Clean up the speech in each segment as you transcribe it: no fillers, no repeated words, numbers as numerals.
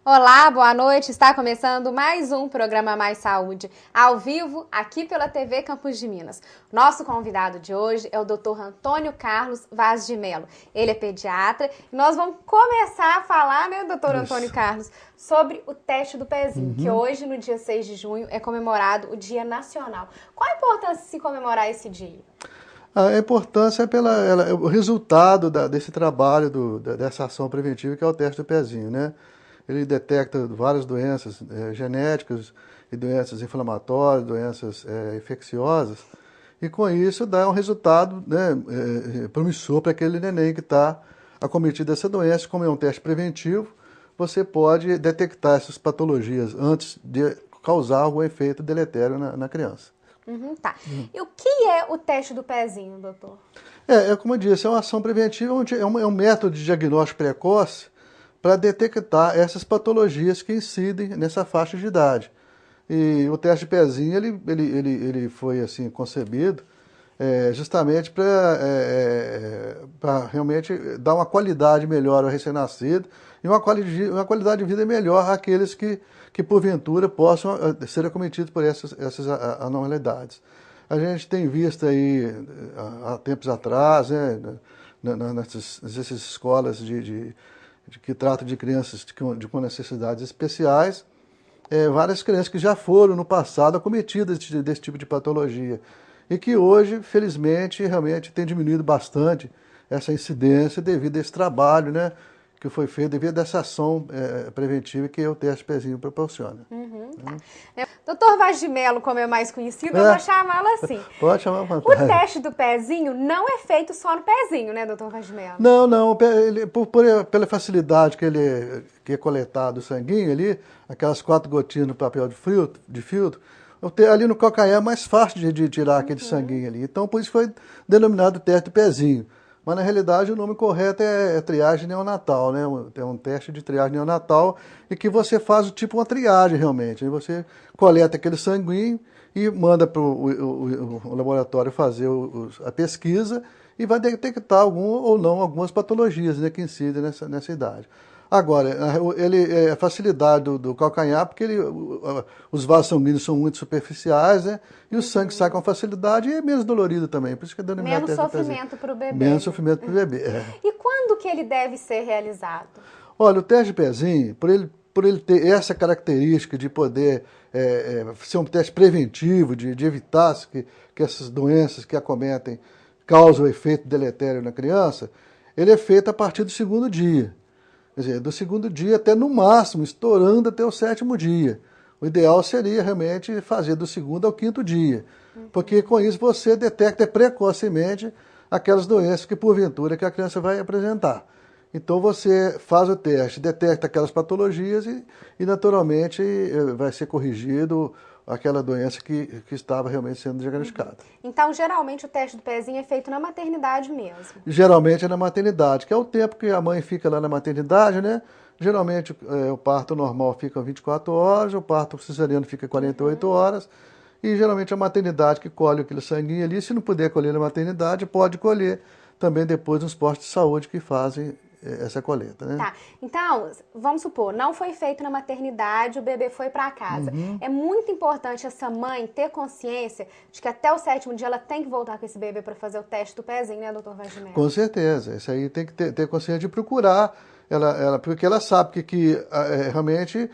Olá, boa noite. Está começando mais um programa Mais Saúde, ao vivo, aqui pela TV Campos de Minas. Nosso convidado de hoje é o Dr. Antônio Carlos Vaz de Mello. Ele é pediatra e nós vamos começar a falar, né, doutor Antônio Carlos, sobre o teste do pezinho, que hoje, no dia 6 de junho, é comemorado o Dia Nacional. Qual a importância de se comemorar esse dia? A importância é o resultado desse trabalho, dessa ação preventiva, que é o teste do pezinho, né? Ele detecta várias doenças genéticas e doenças inflamatórias, doenças infecciosas, e com isso dá um resultado, né, promissor para aquele neném que está acometido dessa doença. Como é um teste preventivo, você pode detectar essas patologias antes de causar algum efeito deletério na criança. Tá. E o que é o teste do pezinho, doutor? Como eu disse, é uma ação preventiva, é um método de diagnóstico precoce para detectar essas patologias que incidem nessa faixa de idade. E o teste de pezinho, ele foi assim concebido justamente para realmente dar uma qualidade melhor ao recém-nascido e uma qualidade de vida melhor àqueles que porventura possam ser acometidos por essas anormalidades. A gente tem visto aí, há tempos atrás, né, nessas escolas que tratam de crianças com necessidades especiais, várias crianças que já foram no passado acometidas desse tipo de patologia e que hoje, felizmente, realmente tem diminuído bastante essa incidência devido a esse trabalho, né, que foi feito devido a essa ação preventiva que o teste pezinho proporciona. Tá. Doutor Vaz de Mello, como é mais conhecido, eu vou chamá-lo assim. Pode chamar à O vontade. teste do pezinho não é feito só no pezinho, né, doutor Vaz de Mello? Não, não, pela facilidade que é coletado o sanguinho ali, aquelas 4 gotinhas no papel de filtro, ali no calcanhar é mais fácil de tirar aquele sanguinho ali. Então, por isso foi denominado teste do pezinho. Mas, na realidade, o nome correto é triagem neonatal, né? É um teste de triagem neonatal e que você faz tipo uma triagem, realmente. Aí você coleta aquele sanguinho e manda para o laboratório fazer a pesquisa e vai detectar algum ou não algumas patologias, né, que incidem nessa idade. Agora, a facilidade do calcanhar, porque os vasos sanguíneos são muito superficiais, né? E o sangue sai com facilidade e é menos dolorido também. Por isso que é denominado Menos teste do pezinho. sofrimento para o bebê, Menos né? sofrimento para o bebê. E quando que ele deve ser realizado? Olha, o teste de pezinho, por ele ter essa característica de poder ser um teste preventivo, de evitar que essas doenças que acometem causam efeito deletério na criança, ele é feito a partir do segundo dia. Quer dizer, do segundo dia até no máximo, estourando até o 7º dia. O ideal seria realmente fazer do segundo ao 5º dia, porque com isso você detecta precocemente aquelas doenças que porventura que a criança vai apresentar. Então você faz o teste, detecta aquelas patologias e naturalmente vai ser corrigido aquela doença que estava realmente sendo diagnosticada. Então, geralmente, o teste do pezinho é feito na maternidade mesmo. Geralmente é na maternidade, que é o tempo que a mãe fica lá na maternidade, né? Geralmente o parto normal fica 24 horas, o parto cesariano fica 48 horas, e geralmente a maternidade que colhe aquele sanguinho ali, se não puder colher na maternidade, pode colher também depois nos postos de saúde que fazem essa coleta, né? Tá, então, vamos supor, não foi feito na maternidade, o bebê foi para casa. É muito importante essa mãe ter consciência de que até o 7º dia ela tem que voltar com esse bebê para fazer o teste do pezinho, né, doutor Vaz de Mello? Com certeza, isso aí tem que ter consciência de procurar, porque ela sabe que realmente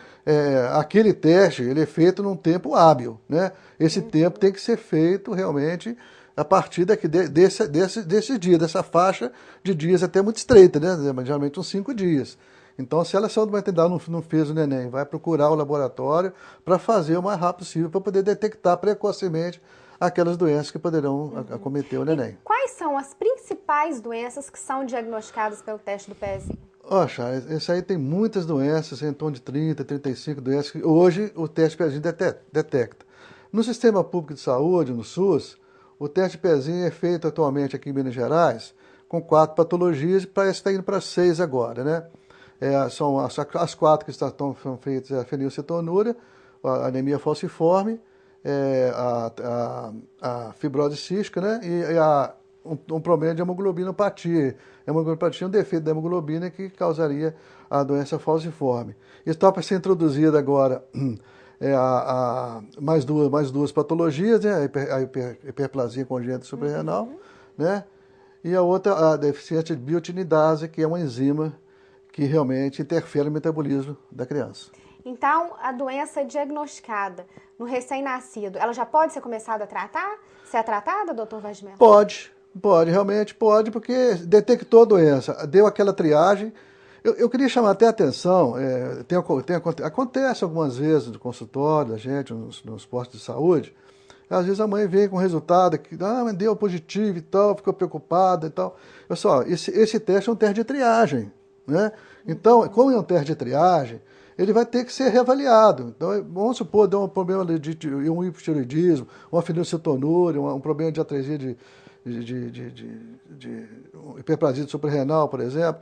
aquele teste ele é feito num tempo hábil, né? Esse tempo tem que ser feito realmente a partir desse dia, dessa faixa de dias até muito estreita, né? Geralmente uns 5 dias. Então, se ela saiu de maternidade não fez o neném, vai procurar o laboratório para fazer o mais rápido possível, para poder detectar precocemente aquelas doenças que poderão acometer o neném. E quais são as principais doenças que são diagnosticadas pelo teste do pezinho? Oxa, esse aí tem muitas doenças, em torno de 30, 35 doenças, que hoje o teste de pezinho detecta. No sistema público de saúde, no SUS, o teste de pezinho é feito atualmente aqui em Minas Gerais com 4 patologias, e está indo para 6 agora, né? São as 4 que estão feitas, a fenilcetonúria, a anemia falciforme, a fibrose cística, né? E um problema de hemoglobinopatia. Hemoglobinopatia é um defeito da hemoglobina que causaria a doença falciforme. Está para ser introduzida agora mais duas patologias, né? A hiperplasia congênita suprarrenal, né? E a outra, a deficiência de biotinidase, que é uma enzima que realmente interfere no metabolismo da criança. Então, a doença diagnosticada no recém-nascido, ela já pode ser começada a tratar? Ser tratada, doutor Vaz de Mello? Realmente pode, porque detectou a doença, deu aquela triagem. Eu queria chamar até a atenção, acontece algumas vezes no consultório da gente, nos postos de saúde, às vezes a mãe vem com resultado que mas deu positivo e tal, ficou preocupada e tal. Pessoal, esse teste é um teste de triagem, né? Então, como é um teste de triagem, ele vai ter que ser reavaliado. Então, vamos supor, deu um problema de um hipotireoidismo, uma fenilcetonúria, um problema de atresia de hiperplasia suprarrenal, por exemplo.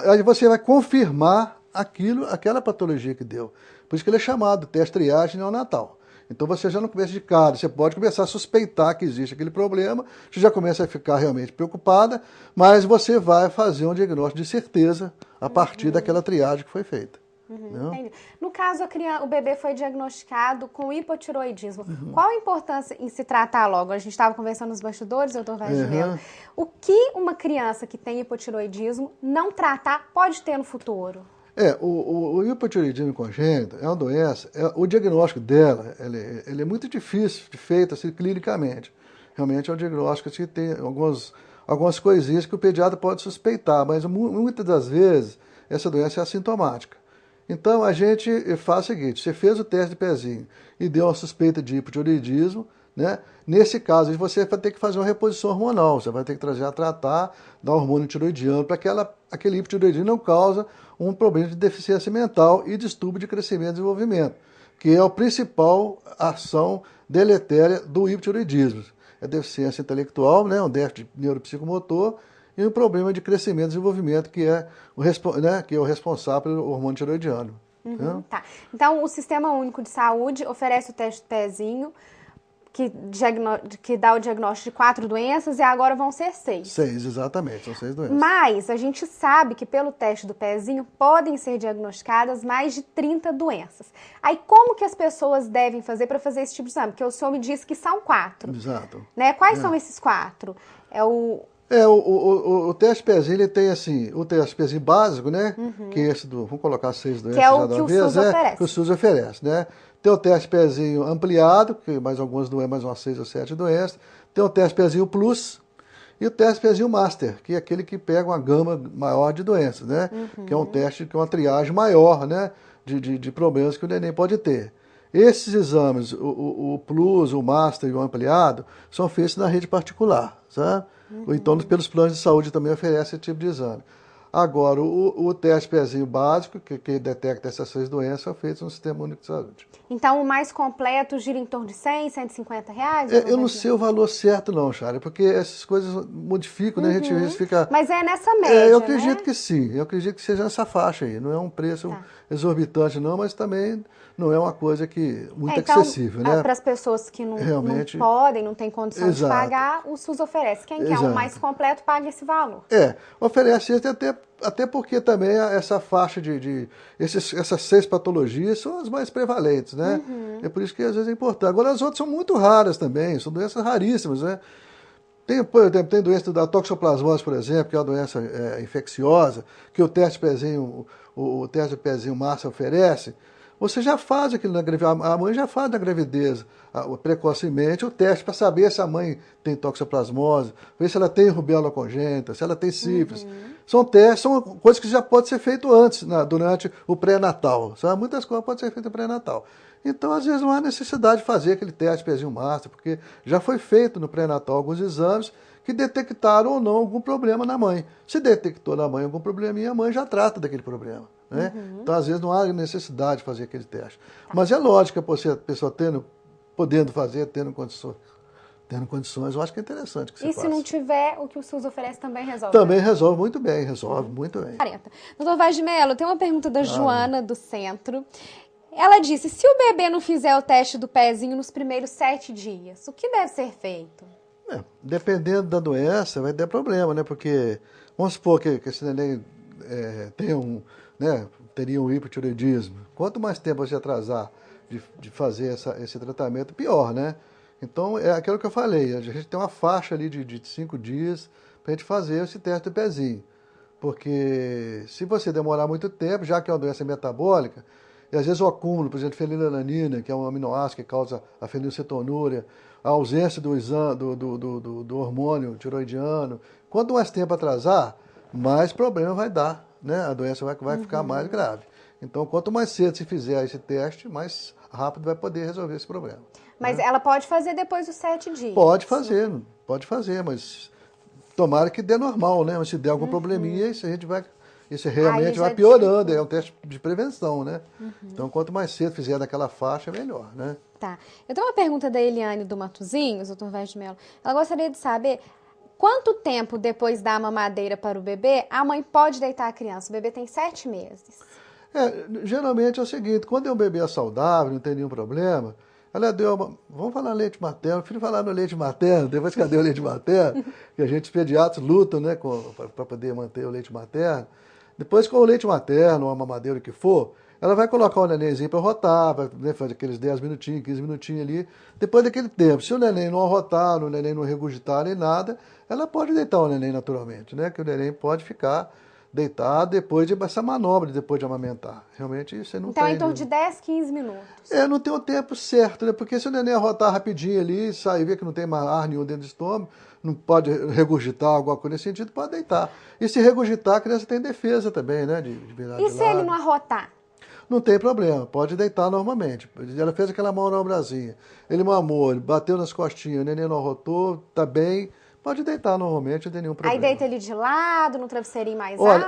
Aí você vai confirmar aquela patologia que deu. Por isso que ele é chamado teste triagem neonatal. Então você já não começa de cara, você pode começar a suspeitar que existe aquele problema, você já começa a ficar realmente preocupada, mas você vai fazer um diagnóstico de certeza a partir daquela triagem que foi feita. Entendi. No caso, o bebê foi diagnosticado com hipotiroidismo. Qual a importância em se tratar logo? A gente estava conversando nos bastidores, doutor Vaz de Mello. O que uma criança que tem hipotiroidismo não tratar pode ter no futuro? O hipotireoidismo congênito é uma doença, o diagnóstico dela ele é muito difícil de feito assim, clinicamente. Realmente é um diagnóstico que tem algumas coisinhas que o pediatra pode suspeitar, mas muitas das vezes essa doença é assintomática. Então a gente faz o seguinte, você fez o teste de pezinho e deu uma suspeita de hipotireoidismo, né? Nesse caso, você vai ter que fazer uma reposição hormonal, você vai ter que tratar, dar hormônio tiroidiano, para que aquele hipotireoidismo não cause um problema de deficiência mental e distúrbio de crescimento e desenvolvimento, que é a principal ação deletéria do hipotireoidismo. É deficiência intelectual, né? Um déficit neuropsicomotor e um problema de crescimento e desenvolvimento, que é o responsável pelo hormônio tiroidiano. Tá. Então, o Sistema Único de Saúde oferece o teste do pezinho, que dá o diagnóstico de 4 doenças, e agora vão ser 6. 6, exatamente, são 6 doenças. Mas a gente sabe que pelo teste do pezinho podem ser diagnosticadas mais de 30 doenças. Aí como que as pessoas devem fazer para fazer esse tipo de exame? Porque o senhor me disse que são 4. Exato. Né? Quais são esses 4? O teste pezinho, ele tem assim, o teste pezinho básico, né? Que é esse vamos colocar 6 doenças que é já o da que vez, o SUS oferece. Que o SUS oferece, né? Tem o teste pezinho ampliado, que mais algumas doenças, mais umas 6 ou 7 doenças. Tem o teste pezinho plus e o teste pezinho master, que é aquele que pega uma gama maior de doenças, né? Que é um teste, que é uma triagem maior, né? De problemas que o neném pode ter. Esses exames, o plus, o master e o ampliado, são feitos na rede particular, sabe? Ou então pelos planos de saúde também oferece esse tipo de exame. Agora, o teste pezinho básico, que detecta essas 6 doenças, é feito no Sistema Único de Saúde. Então, o mais completo gira em torno de 100, 150 reais? Eu não sei o valor certo não, Chária, porque essas coisas modificam, né? A gente às vezes fica... Mas é nessa média, eu acredito, né? Que sim, eu acredito que seja nessa faixa aí. Não é um preço exorbitante não, mas também não é uma coisa muito acessível, né? Para as pessoas que não podem, não têm condição de pagar, o SUS oferece. Quem quer o mais completo paga esse valor. Oferece até porque também essa faixa essas 6 patologias são as mais prevalentes, né? É por isso que às vezes é importante. Agora as outras são muito raras também, são doenças raríssimas, né? Por exemplo, tem doença da toxoplasmose, por exemplo, que é uma doença infecciosa, que o teste de pezinho massa oferece. Você já faz aquilo na gravidez, a mãe já faz na gravidez, precocemente, o teste para saber se a mãe tem toxoplasmose, ver se ela tem rubéola congênita, se ela tem sífilis. São testes, são coisas que já podem ser feitas antes, durante o pré-natal. Muitas coisas podem ser feitas no pré-natal. Então, às vezes, não há necessidade de fazer aquele teste de pezinho master, porque já foi feito no pré-natal alguns exames que detectaram ou não algum problema na mãe. Se detectou na mãe algum probleminha, a mãe já trata daquele problema. Né? Então, às vezes, não há necessidade de fazer aquele teste. Mas é lógico que a pessoa podendo fazer, tendo condições, eu acho que é interessante que se faça. E se não tiver, o que o SUS oferece também resolve? Também resolve muito bem, muito bem. Doutor Vaz de Mello, tem uma pergunta da Joana, do Centro. Ela disse, se o bebê não fizer o teste do pezinho nos primeiros 7 dias, o que deve ser feito? Dependendo da doença, vai ter problema, né? Porque, vamos supor que esse neném teria um hipotireoidismo. Quanto mais tempo você atrasar de fazer esse tratamento, pior, né? Então, é aquilo que eu falei, a gente tem uma faixa ali de 5 dias para a gente fazer esse teste do pezinho. Porque se você demorar muito tempo, já que é uma doença metabólica, e às vezes o acúmulo, por exemplo, de fenilalanina, que é um aminoácido que causa a fenilcetonúria, a ausência do hormônio tiroidiano, quanto mais tempo atrasar, mais problema vai dar, né? A doença vai ficar mais grave. Então, quanto mais cedo se fizer esse teste, mais rápido vai poder resolver esse problema. Mas né? ela pode fazer depois dos 7 dias? Pode fazer, mas tomara que dê normal, né? Mas se der algum probleminha, isso realmente vai piorando, é um teste de prevenção, né? Então, quanto mais cedo fizer daquela faixa, melhor, né? Tá. Eu tenho uma pergunta da Eliane do Matozinhos, doutor Vaz de Mello. Ela gostaria de saber quanto tempo depois da mamadeira para o bebê a mãe pode deitar a criança? O bebê tem 7 meses. Geralmente é o seguinte, quando é um bebê saudável, não tem nenhum problema, ela vamos falar leite materno, prefiro falar no leite materno, depois cadê o leite materno? Que a gente, os pediatras, lutam, né, para poder manter o leite materno. Depois, com o leite materno, ou a mamadeira, o que for, ela vai colocar o nenenzinho para rotar, vai, né, fazer aqueles 10 minutinhos, 15 minutinhos ali. Depois daquele tempo, se o neném não arrotar, o neném não regurgitar nem nada, ela pode deitar o neném naturalmente, né? Que o neném pode ficar deitado depois dessa manobra, depois de amamentar. Realmente isso não então, tem... em torno de 10, 15 minutos. Não tem o tempo certo, né? Porque se o neném arrotar rapidinho ali, sair, ver que não tem mais ar nenhum dentro do estômago, não pode regurgitar, alguma coisa nesse sentido, pode deitar. E se regurgitar, a criança tem defesa também, né? De virar E se ele não arrotar? Não tem problema, pode deitar normalmente. Ela fez aquela manobrazinha, ele mamou, ele bateu nas costinhas, o neném não arrotou, tá bem, pode deitar normalmente, não tem nenhum problema. Aí deita ele de lado, no travesseirinho mais alto? Olha,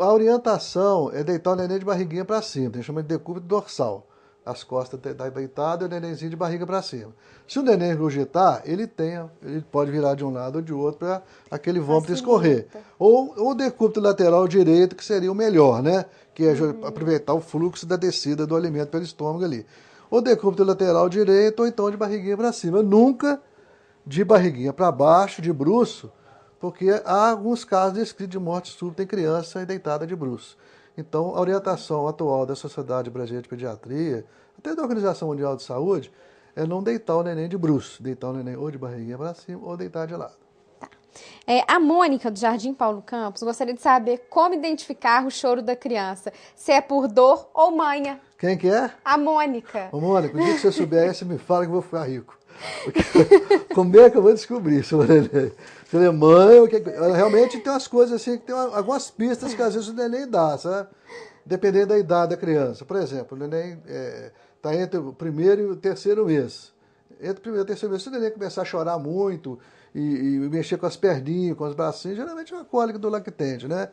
a orientação é deitar o neném de barriguinha para cima, a gente chama de decúbito dorsal. As costas deitadas e o nenenzinho de barriga para cima. Se o neném regurgitar, ele pode virar de um lado ou de outro para aquele vômito escorrer. Ou o decúbito lateral direito, que seria o melhor, né? Que é aproveitar o fluxo da descida do alimento pelo estômago ali. Ou decúbito lateral direito, ou então de barriguinha para cima. Nunca de barriguinha para baixo, de bruço, porque há alguns casos descritos de morte súbita em criança deitada de bruço. Então, a orientação atual da Sociedade Brasileira de Pediatria, até da Organização Mundial de Saúde, é não deitar o neném de bruço, deitar o neném ou de barriguinha para cima ou deitar de lado. Tá. A Mônica, do Jardim Paulo Campos, gostaria de saber como identificar o choro da criança, se é por dor ou manha. Quem que é? A Mônica. Ô, Mônica, o dia que você souber essa, me fala que eu vou ficar rico. Porque, como é que eu vou descobrir isso, neném? Se ele é mãe, realmente tem umas coisas assim, que tem algumas pistas que às vezes o neném dá, sabe? Dependendo da idade da criança. Por exemplo, o neném está entre o primeiro e o terceiro mês. Entre o primeiro e o terceiro mês, se o neném começar a chorar muito e mexer com as perninhas, com os bracinhos, geralmente é uma cólica do lactente, né?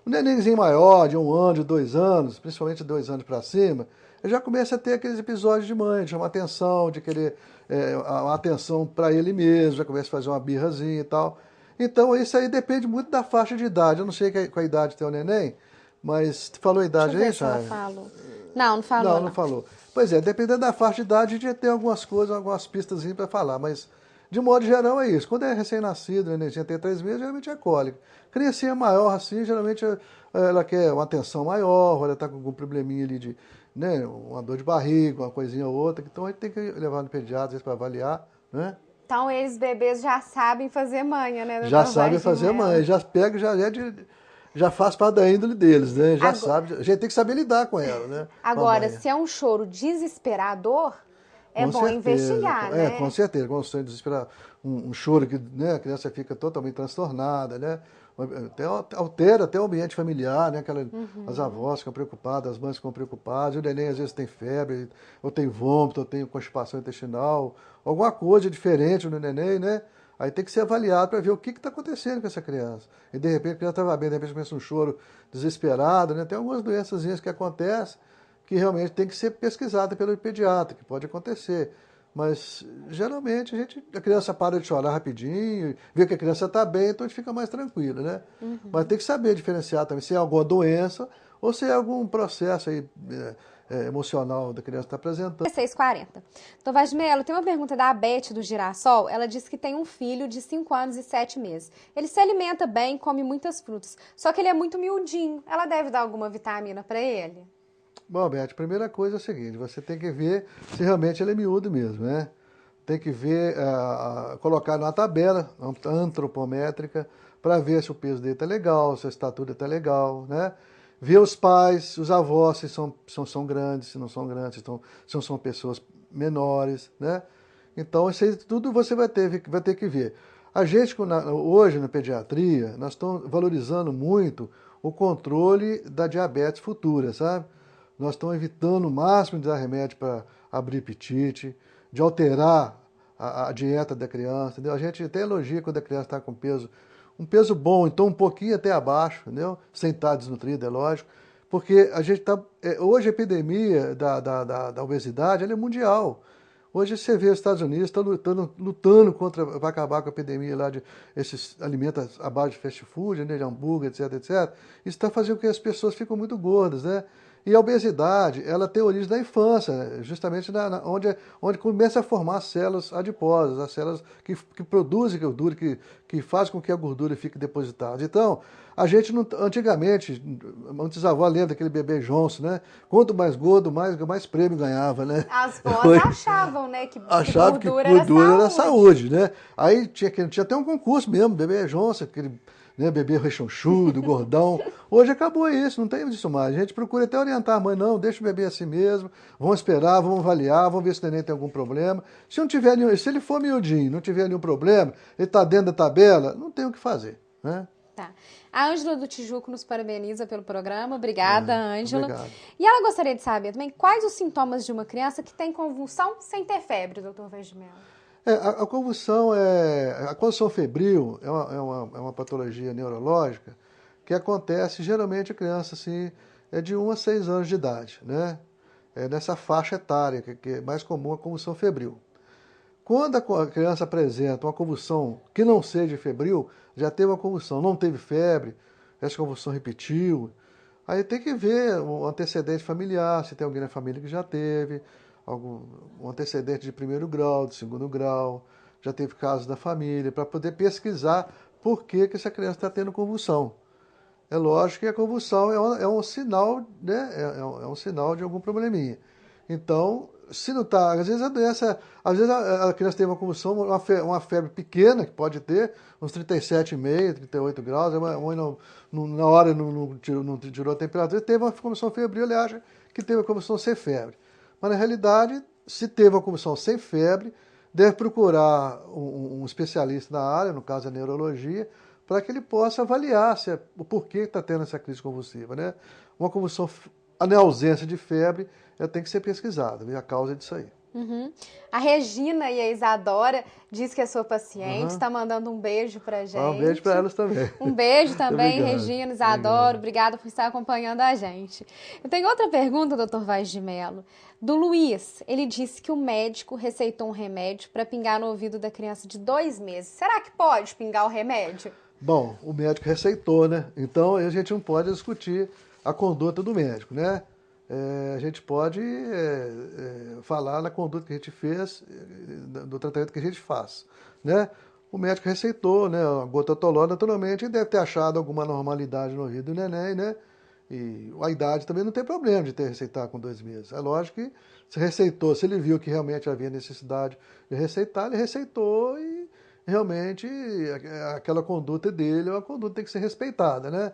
O nenenzinho maior, de 1 ano, de 2 anos, principalmente de 2 anos para cima, já começa a ter aqueles episódios de mãe, de chamar atenção, de querer a atenção para ele mesmo, já começa a fazer uma birrazinha e tal. Então, isso aí depende muito da faixa de idade. Eu não sei qual a idade tem o neném, mas falou a idade aí, Chay? Não falou. Não falou. Pois é, dependendo da faixa de idade, a gente tem algumas coisas, algumas pistas para falar, mas de modo geral é isso. Quando é recém-nascido, o nenenzinho tem 3 meses, geralmente é cólica. Criancinha maior assim, geralmente ela quer uma atenção maior, ela está com algum probleminha ali de, né, uma dor de barriga, uma coisinha ou outra, então a gente tem que levar no pediatra às vezes para avaliar, né? Então eles bebês já sabem fazer manha, né? Já sabem fazer manha, já pega, já faz parte da índole deles, né? Já sabe, a gente tem que saber lidar com ela, né? Agora, se é um choro desesperador, é bom investigar, né? Com certeza, quando você desesperar um choro que, né, a criança fica totalmente transtornada, né? Altera até o ambiente familiar, né? As avós ficam preocupadas, as mães ficam preocupadas, o neném às vezes tem febre, ou tem vômito, ou tem constipação intestinal, alguma coisa diferente no neném, né? Aí tem que ser avaliado para ver o que está acontecendo com essa criança. E de repente a criança estava bem, de repente começa um choro desesperado, né? Tem algumas doenças que acontecem que realmente tem que ser pesquisada pelo pediatra, que pode acontecer. Mas, geralmente, a criança para de chorar rapidinho, vê que a criança está bem, então a gente fica mais tranquilo, né? Mas tem que saber diferenciar também se é alguma doença ou se é algum processo aí, emocional da criança está apresentando. 16h40. Doutor Vaz de Mello, tem uma pergunta da Beth do Girassol. Ela disse que tem um filho de 5 anos e 7 meses. Ele se alimenta bem, come muitas frutas, só que ele é muito miudinho. Ela deve dar alguma vitamina para ele? Bom, Beth, a primeira coisa é o seguinte, você tem que ver se realmente ele é miúdo mesmo, né? Tem que ver, colocar numa tabela antropométrica para ver se o peso dele está legal, se a estatura está legal, né? Ver os pais, os avós, se são grandes, se não são grandes, se não são pessoas menores, né? Então, isso aí, tudo você vai ter que ver. A gente, hoje na pediatria, nós estamos valorizando muito o controle da diabetes futura, sabe? Nós estamos evitando o máximo de dar remédio para abrir apetite, de alterar a dieta da criança, entendeu? A gente até elogia quando a criança está com um peso bom, então um pouquinho até abaixo, entendeu? Sem estar desnutrida, é lógico, porque a gente está... hoje a epidemia da obesidade ela é mundial. Hoje você vê os Estados Unidos estão lutando para acabar com a epidemia lá de esses alimentos à base de fast food, né, de hambúrguer, etc, etc. Isso está fazendo com que as pessoas ficam muito gordas, né? E a obesidade, ela tem origem da infância, né? Justamente onde começa a formar as células adiposas, as células que produzem gordura, que fazem com que a gordura fique depositada. Então, a gente, antigamente, muitos avós lembram daquele bebê Johnson, né? Quanto mais gordo, mais prêmio ganhava, né? As vós achavam, né, que gordura era saúde, né? Aí tinha até um concurso mesmo, bebê Johnson, aquele... né, bebê rechonchudo, gordão. Hoje acabou isso, não tem isso mais. A gente procura até orientar a mãe, não, deixa o bebê assim mesmo, vamos esperar, vamos avaliar, vamos ver se o neném tem algum problema. Se ele for miudinho, não tiver nenhum problema, ele está dentro da tabela, não tem o que fazer, né? Tá. A Ângela do Tijuco nos parabeniza pelo programa. Obrigada, Ângela. Obrigado. E ela gostaria de saber também quais os sintomas de uma criança que tem convulsão sem ter febre, doutor Vaz de Mello. A convulsão febril é uma patologia neurológica que acontece geralmente a criança assim, de 1 a 6 anos de idade, né? É nessa faixa etária que é mais comum a convulsão febril. Quando a criança apresenta uma convulsão que não seja febril, já teve uma convulsão, não teve febre, essa convulsão repetiu, aí tem que ver o antecedente familiar, se tem alguém na família que já teve, um antecedente de 1º grau, de 2º grau, já teve casos da família, para poder pesquisar por que essa criança está tendo convulsão. É lógico que a convulsão é um sinal, né? É um sinal de algum probleminha. Então, se não está, às vezes a doença, às vezes a criança teve uma convulsão, uma febre pequena, que pode ter, uns 37,5, 38 graus, na hora não tirou a temperatura, teve uma convulsão febril, ele acha que teve a convulsão sem febre. Mas, na realidade, se teve uma convulsão sem febre, deve procurar um especialista na área, no caso a neurologia, para que ele possa avaliar o porquê está tendo essa crise convulsiva, né? Uma convulsão, na ausência de febre, ela tem que ser pesquisada, ver a causa disso aí. Uhum. A Regina e a Isadora diz que é sua paciente, está mandando um beijo pra gente. Um beijo para elas também. Um beijo também, Obrigado. Regina, Isadora, obrigada por estar acompanhando a gente. Eu tenho outra pergunta, doutor Vaz de Mello, do Luiz. Ele disse que o médico receitou um remédio para pingar no ouvido da criança de 2 meses. Será que pode pingar o remédio? Bom, o médico receitou, né? Então a gente não pode discutir a conduta do médico, né? A gente pode falar na conduta que a gente fez, do tratamento que a gente faz, né? O médico receitou, né? A gototolol, naturalmente, deve ter achado alguma normalidade no ouvido do neném, né? E a idade também não tem problema de ter receitar com 2 meses. É lógico que se receitou, se ele viu que realmente havia necessidade de receitar, ele receitou e realmente aquela conduta dele é uma conduta que tem que ser respeitada, né?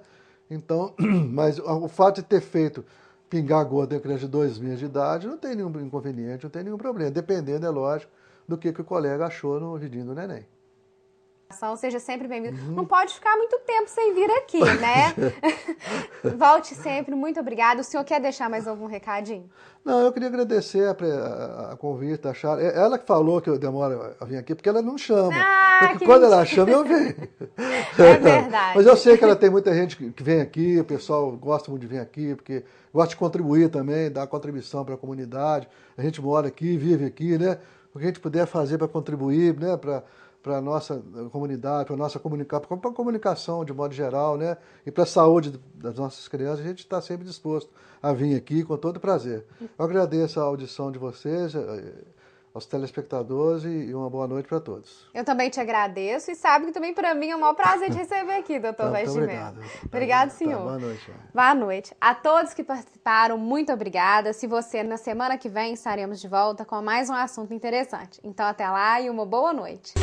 Então, mas o fato de ter feito pingar gota em criança de 2 meses de idade não tem nenhum inconveniente, não tem nenhum problema, dependendo, é lógico, do que o colega achou no ouvidinho do neném. Seja sempre bem-vindo. Não pode ficar muito tempo sem vir aqui, né? Volte sempre, muito obrigada. O senhor quer deixar mais algum recadinho? Não, eu queria agradecer a convite da Charla. Ela que falou que eu demoro a vir aqui, porque ela não chama. Porque quando ela chama, eu venho. É verdade. Mas eu sei que ela tem muita gente que vem aqui, o pessoal gosta muito de vir aqui, porque gosta de contribuir também, dar contribuição para a comunidade. A gente mora aqui, vive aqui, né? O que a gente puder fazer para contribuir, né? Para para a nossa comunidade, para a nossa comunicação de modo geral, né? E para a saúde das nossas crianças, a gente está sempre disposto a vir aqui com todo prazer. Eu agradeço a audição de vocês, aos telespectadores e uma boa noite para todos. Eu também te agradeço e sabe que também para mim é um maior prazer te receber aqui, doutor Vaz de Mello. Obrigado, senhor. Boa noite. Boa noite. A todos que participaram, muito obrigada. Se você, na semana que vem, estaremos de volta com mais um assunto interessante. Então, até lá e uma boa noite.